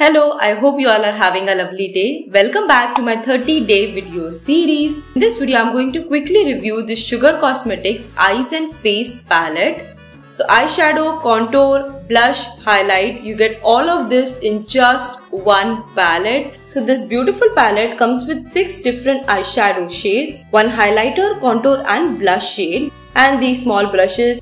Hello, I hope you all are having a lovely day. Welcome back to my 30-day video series. In this video, I'm going to quickly review the Sugar Cosmetics Eyes and Face Palette. So eyeshadow, contour, blush, highlight, you get all of this in just one palette. So this beautiful palette comes with 6 different eyeshadow shades, 1 highlighter, contour and blush shade, and these small brushes.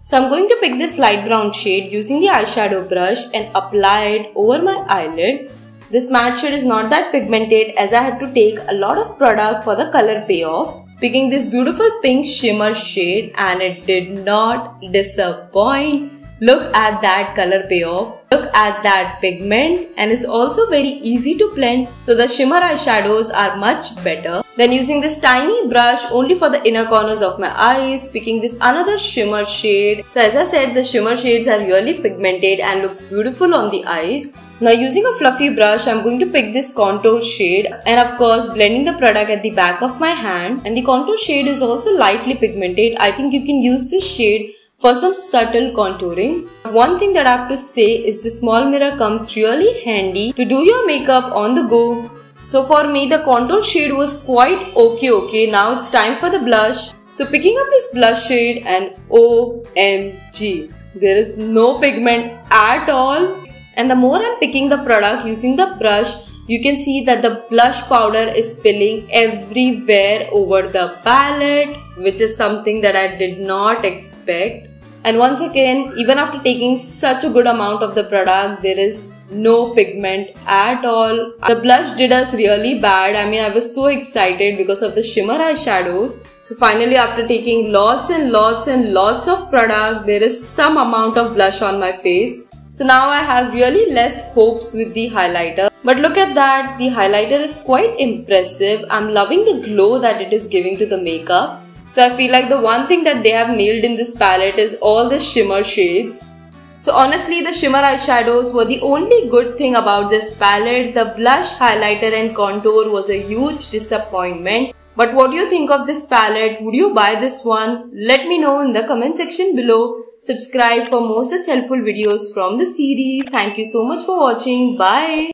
So I'm going to pick this light brown shade using the eyeshadow brush and apply it over my eyelid. This matte shade is not that pigmented as I had to take a lot of product for the color payoff. Picking this beautiful pink shimmer shade and it did not disappoint. Look at that color payoff. Look at that pigment, and it's also very easy to blend, so the shimmer eyeshadows are much better. Then using this tiny brush only for the inner corners of my eyes, picking this another shimmer shade. So as I said, the shimmer shades are really pigmented and looks beautiful on the eyes. Now using a fluffy brush, I'm going to pick this contour shade and of course blending the product at the back of my hand. And the contour shade is also lightly pigmented. I think you can use this shade for some subtle contouring. One thing that I have to say is the small mirror comes really handy to do your makeup on the go. So for me, the contour shade was quite okay. Now it's time for the blush. So picking up this blush shade and OMG, there is no pigment at all. And the more I'm picking the product using the brush, you can see that the blush powder is spilling everywhere over the palette, which is something that I did not expect. And once again, even after taking such a good amount of the product, there is no pigment at all. The blush did us really bad. I mean, I was so excited because of the shimmer eyeshadows. So finally, after taking lots and lots of product, there is some amount of blush on my face. So now I have really less hopes with the highlighter. But look at that, the highlighter is quite impressive. I'm loving the glow that it is giving to the makeup. So I feel like the one thing that they have nailed in this palette is all the shimmer shades. So honestly, the shimmer eyeshadows were the only good thing about this palette. The blush, highlighter and contour was a huge disappointment. But what do you think of this palette? Would you buy this one? Let me know in the comment section below. Subscribe for more such helpful videos from the series. Thank you so much for watching. Bye.